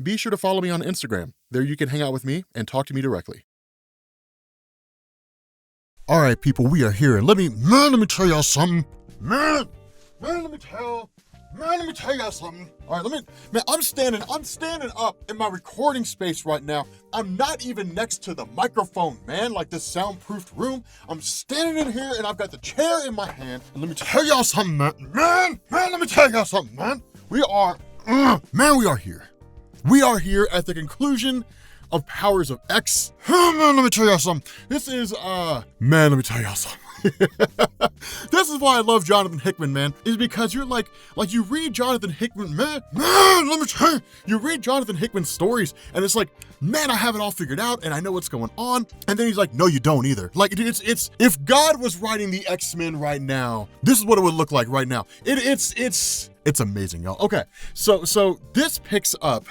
be sure to follow me on Instagram. There you can hang out with me and talk to me directly. All right, people, we are here, and let me tell y'all something. Man, let me tell y'all something. All right, I'm standing up in my recording space right now. I'm not even next to the microphone, man, like this soundproofed room. I'm standing in here, and I've got the chair in my hand, and let me tell y'all something, man, let me tell y'all something, man. We are here. We are here at the conclusion of Powers of X. Man, let me tell y'all something. This is, man, let me tell y'all something. This is why I love Jonathan Hickman, man, is because you're like you read Jonathan Hickman, man, let me tell you, you read Jonathan Hickman's stories, and it's like, man, I have it all figured out, and I know what's going on, and then he's like, no, you don't either. Like, it's if God was writing the X-Men right now, this is what it would look like right now. It's amazing, y'all. Okay, so this picks up,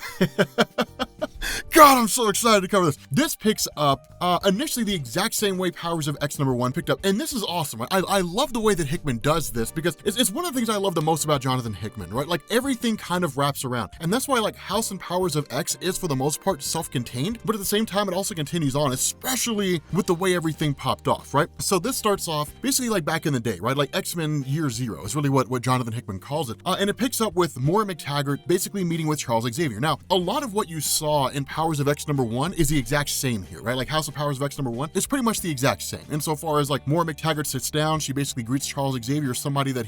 God, I'm so excited to cover this. This picks up initially the exact same way Powers of X #1 picked up, and this is awesome, right? I love the way that Hickman does this, because it's one of the things I love the most about Jonathan Hickman, right? Like, everything kind of wraps around, and that's why, like, House and Powers of X is, for the most part, self-contained, but at the same time, it also continues on, especially with the way everything popped off, right? So this starts off basically like back in the day, right? Like X-Men Year Zero is really what Jonathan Hickman calls it, and it picks up with Mora Mctaggart basically meeting with Charles Xavier. Now, a lot of what you saw in Powers of X #1 is the exact same here, right? Like House of Powers of X #1 is pretty much the exact same. Insofar as like Mora Mctaggart sits down, she basically greets Charles Xavier, somebody that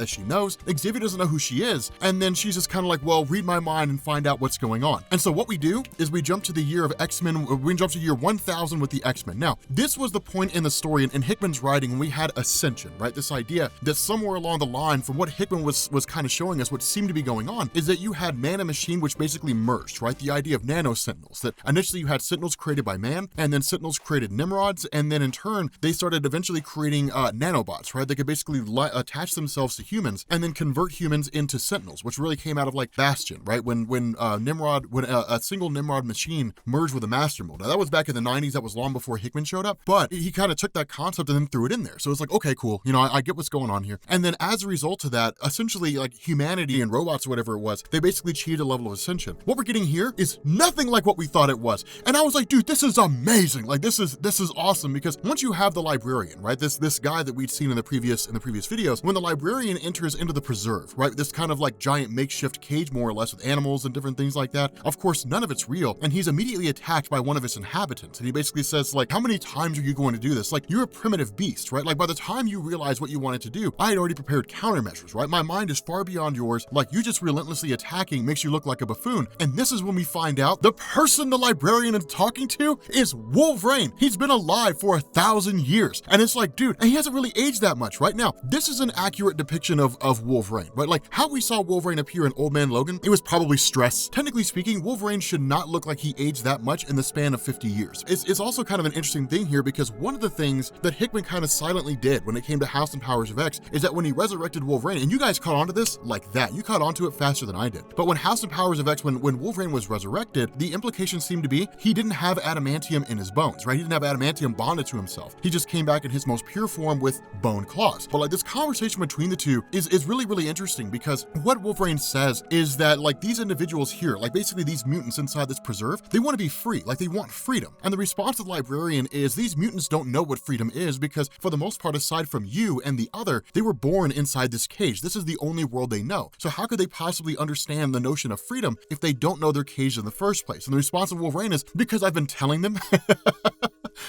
she knows. Xavier doesn't know who she is, and then she's just kind of like, well, read my mind and find out what's going on. And so what we do is we jump to the year of X-Men, we jump to year 1000 with the X-Men. Now, this was the point in the story in Hickman's writing when we had Ascension, right? This idea that somewhere along the line, from what Hickman was kind of showing us, what seemed to be going on is that you had man and machine, which basically merged, right? The idea of nano sentinels, that initially you had sentinels created by man, and then sentinels created Nimrods, and then in turn, they started eventually creating nanobots, right? They could basically attach themselves to humans and then convert humans into sentinels, which really came out of like Bastion, right? When a single Nimrod machine merged with a master mold. Now, that was back in the 90s, that was long before Hickman showed up, but he kind of took that concept and then threw it in there. So it's like, okay, cool, you know, I get what's going on here. And then as a result of that, essentially like humanity and robots or whatever it was, they basically achieved a level of ascension. What we're getting here is nothing like what we thought it was. And I was like, dude, this is amazing. Like, this is awesome, because once you have the librarian, right? This guy that we'd seen in the previous videos, when the librarian enters into the preserve, right? This kind of like giant makeshift cage, more or less, with animals and different things like that. Of course, none of it's real. And he's immediately attacked by one of its inhabitants. And he basically says, like, how many times are you going to do this? Like, you're a primitive beast, right? Like, by the time you realize what you wanted to do, I had already prepared countermeasures, right? My mind is far beyond yours. Like, you just relentlessly attacking makes you look like a buffoon. And this is when we find out the person the librarian is talking to is Wolverine. He's been alive for 1,000 years. And it's like, dude, and he hasn't really aged that much. Right now, this is an accurate depiction of Wolverine, right? Like, how we saw Wolverine appear in Old Man Logan, it was probably stress. Technically speaking, Wolverine should not look like he aged that much in the span of 50 years. It's also kind of an interesting thing here, because one of the things that Hickman kind of silently did when it came to House and Powers of X is that when he resurrected Wolverine, and you guys caught on to this like that, you caught on to it faster than I did. But when House and Powers of X, when Wolverine was resurrected, the implication seemed to be he didn't have adamantium in his bones, right? He didn't have adamantium bonded to himself. He just came back in his most pure form with bone claws. But like, this conversation between the two is really, really interesting, because what Wolverine says is that like these individuals here, like basically these mutants inside this preserve, they want to be free, like they want freedom. And the response of the librarian is these mutants don't know what freedom is, because for the most part, aside from you and the other, they were born inside this cage. This is the only world they know. So how could they possibly understand the notion of freedom if they don't know they're caged in the first place? And the response of Wolverine is, because I've been telling them.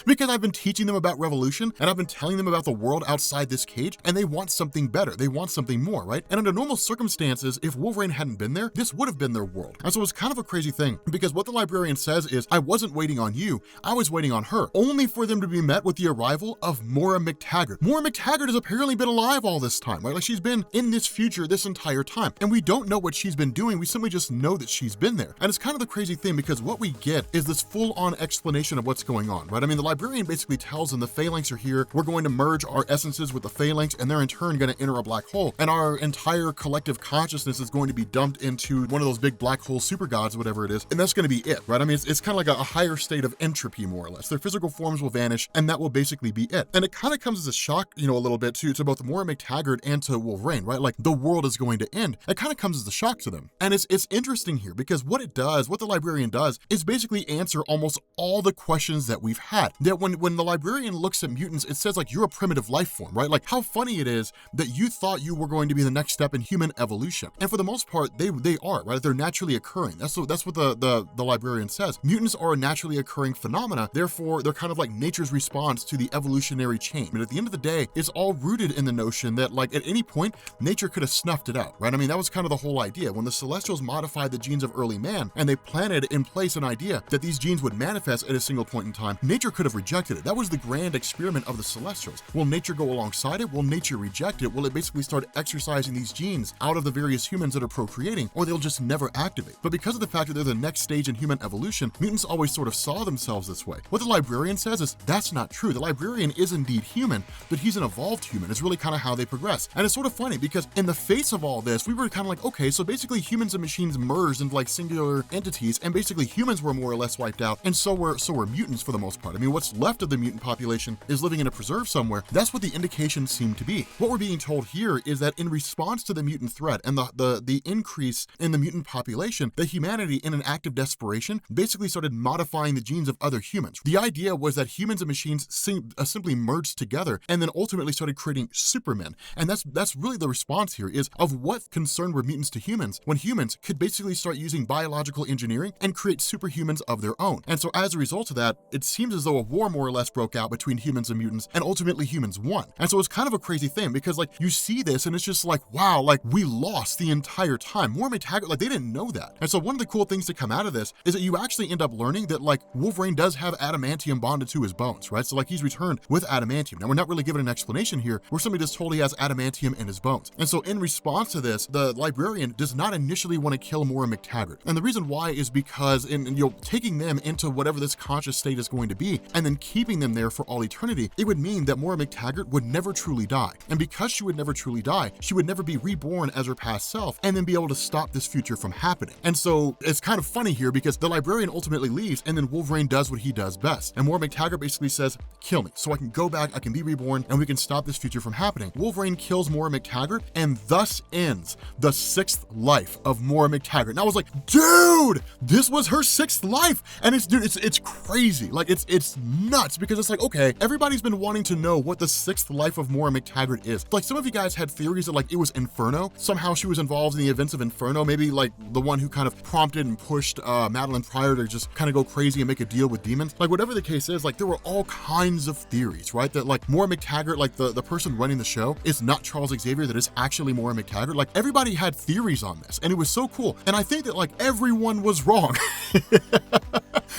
Because I've been teaching them about revolution, and I've been telling them about the world outside this cage, and they want something better. They want something more, right? And under normal circumstances, if Wolverine hadn't been there, this would have been their world. And so it's kind of a crazy thing, because what the librarian says is, I wasn't waiting on you, I was waiting on her, only for them to be met with the arrival of Mora Mctaggart. Mora Mctaggart has apparently been alive all this time, right? Like, she's been in this future this entire time, and we don't know what she's been doing. We simply just know that she's been there. And it's kind of the crazy thing, because what we get is this full-on explanation of what's going on, right? I mean, mean, the librarian basically tells them the phalanx are here. We're going to merge our essences with the phalanx, and they're in turn going to enter a black hole. And our entire collective consciousness is going to be dumped into one of those big black hole super gods, whatever it is. And that's going to be it, right? I mean, it's kind of like a higher state of entropy, more or less. Their physical forms will vanish, and that will basically be it. And it kind of comes as a shock, a little bit to both Mora Mctaggart and to Wolverine, right? Like, the world is going to end. It kind of comes as a shock to them. And it's interesting here because what the librarian does is basically answer almost all the questions that we've had. That when the librarian looks at mutants, it says like, you're a primitive life form, right? Like, how funny it is that you thought you were going to be the next step in human evolution. And for the most part, they are, right? They're naturally occurring. That's what the librarian says. Mutants are a naturally occurring phenomena. Therefore, they're kind of like nature's response to the evolutionary chain. But at the end of the day, it's all rooted in the notion that like at any point, nature could have snuffed it out, right? I mean, that was kind of the whole idea. When the Celestials modified the genes of early man and they planted in place an idea that these genes would manifest at a single point in time, nature could have rejected it. That was the grand experiment of the Celestials. Will nature go alongside it? Will nature reject it? Will it basically start exercising these genes out of the various humans that are procreating, or they'll just never activate? But because of the fact that they're the next stage in human evolution, mutants always sort of saw themselves this way. What the librarian says is that's not true. The librarian is indeed human, but he's an evolved human. It's really kind of how they progress. And it's sort of funny because in the face of all this, we were kind of like, okay, so basically humans and machines merged into like singular entities, and basically humans were more or less wiped out, and so were mutants for the most part. I mean, what's left of the mutant population is living in a preserve somewhere. That's what the indications seem to be. What we're being told here is that in response to the mutant threat and the increase in the mutant population, that humanity, in an act of desperation, basically started modifying the genes of other humans. The idea was that humans and machines simply merged together and then ultimately started creating supermen. And that's really the response here, is of what concern were mutants to humans when humans could basically start using biological engineering and create superhumans of their own. And so as a result of that, it seems as though a war more or less broke out between humans and mutants, and ultimately humans won. And so it's kind of a crazy thing because like you see this and it's just like, wow, like we lost the entire time. Mora Mctaggart, like they didn't know that. And so one of the cool things to come out of this is that you actually end up learning that like Wolverine does have adamantium bonded to his bones, right? So like he's returned with adamantium. Now we're not really given an explanation here. We're simply just told he has adamantium in his bones. And so in response to this, the librarian does not initially want to kill Mora Mctaggart. And the reason why is because in taking them into whatever this conscious state is going to be and then keeping them there for all eternity, it would mean that Mora Mctaggart would never truly die. And because she would never truly die, she would never be reborn as her past self and then be able to stop this future from happening. And so it's kind of funny here because the librarian ultimately leaves and then Wolverine does what he does best. And Mora Mctaggart basically says, kill me so I can go back, I can be reborn, and we can stop this future from happening. Wolverine kills Mora Mctaggart and thus ends the 6th life of Mora Mctaggart. And I was like, dude, this was her 6th life. And it's crazy. Like it's nuts because it's like, okay, everybody's been wanting to know what the 6th life of Mora Mctaggart is. Like some of you guys had theories that like it was Inferno. Somehow she was involved in the events of Inferno. Maybe like the one who kind of prompted and pushed Madeline Pryor to just kind of go crazy and make a deal with demons. Like whatever the case is, like there were all kinds of theories, right? That like Mora Mctaggart, like the person running the show is not Charles Xavier, that is actually Mora Mctaggart. Like everybody had theories on this and it was so cool. And I think that like everyone was wrong.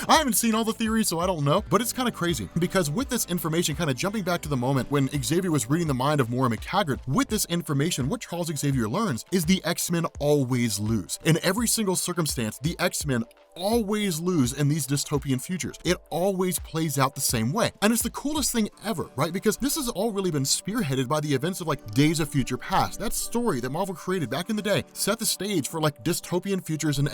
I haven't seen all the theories, so I don't know, but it's kind of crazy because with this information, kind of jumping back to the moment when Xavier was reading the mind of Mora Mctaggart, with this information, what Charles Xavier learns is the X-Men always lose. In every single circumstance, the X-Men always lose in these dystopian futures. It always plays out the same way. And it's the coolest thing ever, right? Because this has all really been spearheaded by the events of like Days of Future Past. That story that Marvel created back in the day set the stage for like dystopian futures and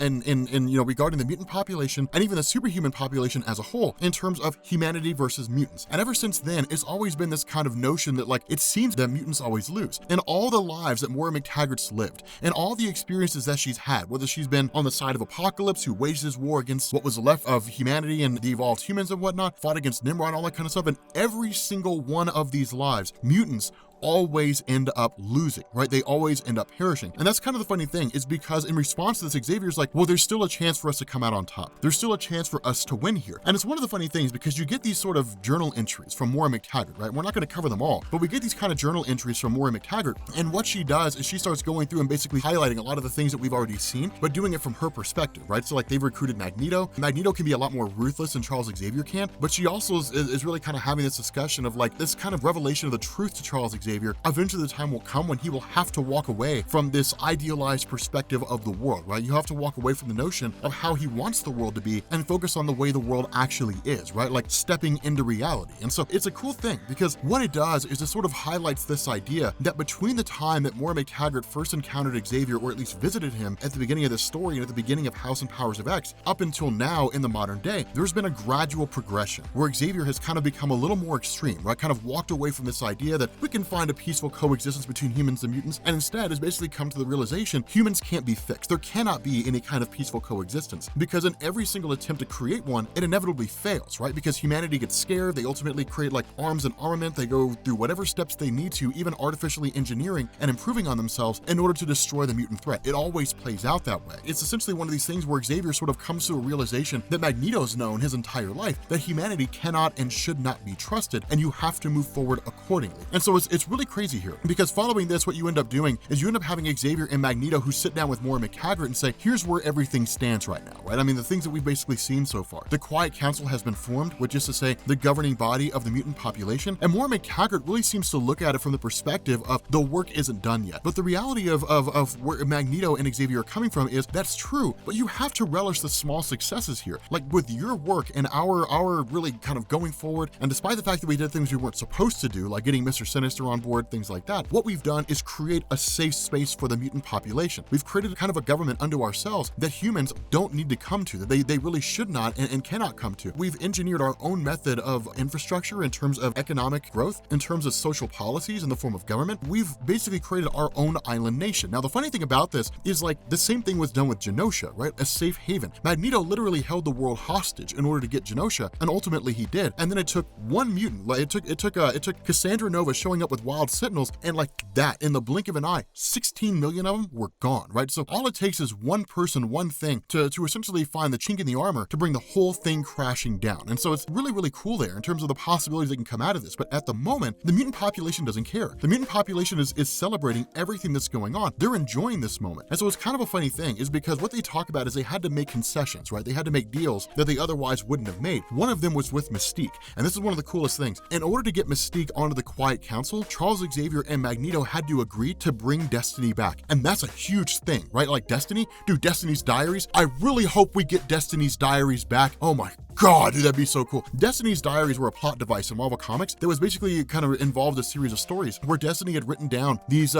regarding the mutant population and even the superhuman population as a whole in terms of humanity versus mutants. And ever since then, it's always been this kind of notion that like it seems that mutants always lose. And all the lives that Mora Mctaggart's lived and all the experiences that she's had, whether she's been on the side of Apocalypse, who waged his war against what was left of humanity and the evolved humans and whatnot, fought against Nimrod, all that kind of stuff, and every single one of these lives, mutants always end up losing, right? They always end up perishing. And that's kind of the funny thing, is because in response to this, Xavier's like, well, there's still a chance for us to come out on top. There's still a chance for us to win here. And it's one of the funny things because you get these sort of journal entries from Mora Mctaggart, right? We're not going to cover them all, but we get these kind of journal entries from Mora Mctaggart. And what she does is she starts going through and basically highlighting a lot of the things that we've already seen, but doing it from her perspective, right? So like they've recruited Magneto. Magneto can be a lot more ruthless than Charles Xavier can, but she also is really kind of having this discussion of like this kind of revelation of the truth to Charles Xavier Xavier, eventually the time will come when he will have to walk away from this idealized perspective of the world, right? You have to walk away from the notion of how he wants the world to be and focus on the way the world actually is, right? Like stepping into reality. And so it's a cool thing because what it does is it sort of highlights this idea that between the time that Mora Mctaggart first encountered Xavier, or at least visited him at the beginning of this story and at the beginning of House and Powers of X, up until now in the modern day, there's been a gradual progression where Xavier has kind of become a little more extreme, right? Kind of walked away from this idea that we can find a peaceful coexistence between humans and mutants, and instead has basically come to the realization humans can't be fixed. There cannot be any kind of peaceful coexistence because in every single attempt to create one, it inevitably fails, right? Because humanity gets scared, they ultimately create like arms and armament, they go through whatever steps they need to, even artificially engineering and improving on themselves in order to destroy the mutant threat. It always plays out that way. It's essentially one of these things where Xavier sort of comes to a realization that Magneto's known his entire life, that humanity cannot and should not be trusted, and you have to move forward accordingly. And so it's really crazy here because following this, what you end up doing is you end up having Xavier and Magneto who sit down with Mora Mctaggart and say, here's where everything stands right now, right? I mean, the things that we've basically seen so far. The Quiet Council has been formed, which is to say the governing body of the mutant population, and Mora Mctaggart really seems to look at it from the perspective of the work isn't done yet. But the reality of where Magneto and Xavier are coming from is that's true, but you have to relish the small successes here. Like with your work and our really kind of going forward, and despite the fact that we did things we weren't supposed to do, like getting Mr. Sinister on board, things like that, what we've done is create a safe space for the mutant population. We've created kind of a government unto ourselves that humans don't need to come to, that they really should not and cannot come to. We've engineered our own method of infrastructure in terms of economic growth, in terms of social policies in the form of government. We've basically created our own island nation. Now, the funny thing about this is like the same thing was done with Genosha, right? A safe haven. Magneto literally held the world hostage in order to get Genosha, and ultimately he did. And then it took one mutant, like it took Cassandra Nova showing up with wild sentinels, and like that, in the blink of an eye, 16 million of them were gone, right? So all it takes is one person, one thing to essentially find the chink in the armor to bring the whole thing crashing down. And so it's really, really cool there in terms of the possibilities that can come out of this. But at the moment, the mutant population doesn't care. The mutant population is celebrating everything that's going on. They're enjoying this moment. And so it's kind of a funny thing is because what they talk about is they had to make concessions, right? They had to make deals that they otherwise wouldn't have made. One of them was with Mystique. And this is one of the coolest things. In order to get Mystique onto the Quiet Council, Charles Xavier and Magneto had to agree to bring Destiny back. And that's a huge thing, right? Like Destiny, dude, Destiny's Diaries. I really hope we get Destiny's Diaries back. Oh my God, dude, that'd be so cool. Destiny's Diaries were a plot device in Marvel Comics that was basically kind of involved a series of stories where Destiny had written down these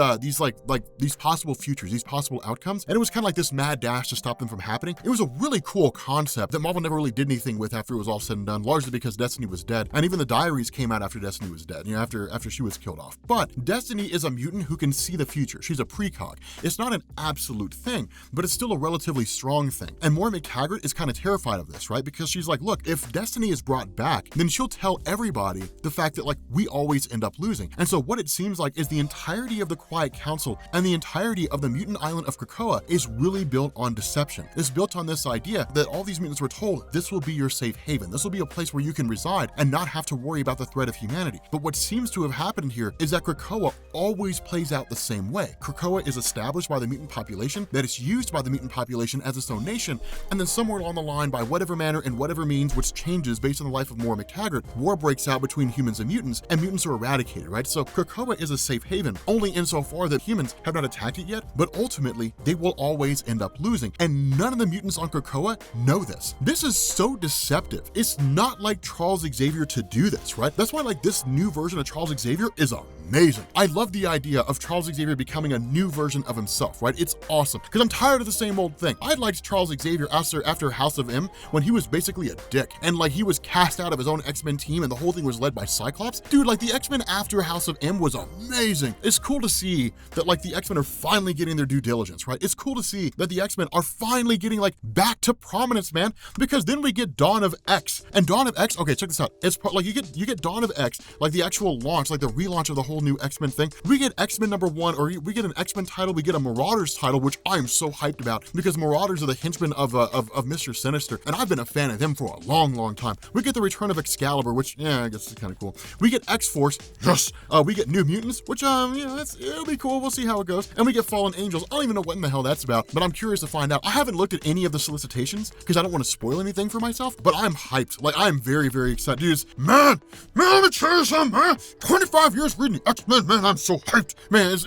possible futures, these possible outcomes, and it was kind of like this mad dash to stop them from happening. It was a really cool concept that Marvel never really did anything with after it was all said and done, largely because Destiny was dead, and even the Diaries came out after Destiny was dead, you know, after she was killed off. But Destiny is a mutant who can see the future. She's a precog. It's not an absolute thing, but it's still a relatively strong thing. And Mora Mctaggart is kind of terrified of this, right? Because she's like, look, if Destiny is brought back, then she'll tell everybody the fact that like we always end up losing. And so what it seems like is the entirety of the Quiet Council and the entirety of the mutant island of Krakoa is really built on deception. It's built on this idea that all these mutants were told this will be your safe haven. This will be a place where you can reside and not have to worry about the threat of humanity. But what seems to have happened here is that Krakoa always plays out the same way. Krakoa is established by the mutant population, that it's used by the mutant population as its own nation, and then somewhere along the line, by whatever manner and whatever means, which changes based on the life of Mora Mctaggart, war breaks out between humans and mutants are eradicated, right? So Krakoa is a safe haven, only insofar that humans have not attacked it yet, but ultimately they will always end up losing. And none of the mutants on Krakoa know this. This is so deceptive. It's not like Charles Xavier to do this, right? That's why like this new version of Charles Xavier is amazing. I love the idea of Charles Xavier becoming a new version of himself, right? It's awesome because I'm tired of the same old thing. I liked Charles Xavier after House of M when he was basically a dick and like he was cast out of his own X-Men team and the whole thing was led by Cyclops. Dude, like the X-Men after House of M was amazing. It's cool to see that like the X-Men are finally getting their due diligence, right? It's cool to see that the X-Men are finally getting like back to prominence, man, because then we get Dawn of X. And Dawn of X, okay, check this out. It's like you get Dawn of X, like the actual launch, like the relaunch of the whole new X-Men thing. We get X-Men #1, or we get an X-Men title, we get a Marauders title, which I am so hyped about because Marauders are the henchmen of Mr. Sinister, and I've been a fan of them for a long, long time. We get the return of Excalibur, which, yeah, I guess is kind of cool. We get X-Force, yes. We get New Mutants, which, it'll be cool. We'll see how it goes. And we get Fallen Angels. I don't even know what in the hell that's about, but I'm curious to find out. I haven't looked at any of the solicitations because I don't want to spoil anything for myself, but I'm hyped. Like, I'm very, very excited. Dude, man, let me tell you something, man. 25 years reading the X-Men, man, I'm so hyped. Man,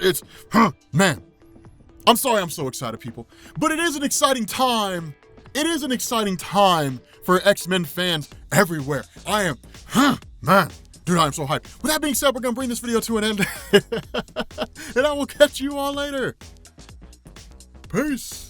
man. I'm sorry I'm so excited, people. But it is an exciting time. It is an exciting time for X-Men fans everywhere. I am, man. Dude, I am so hyped. With that being said, we're going to bring this video to an end. And I will catch you all later. Peace.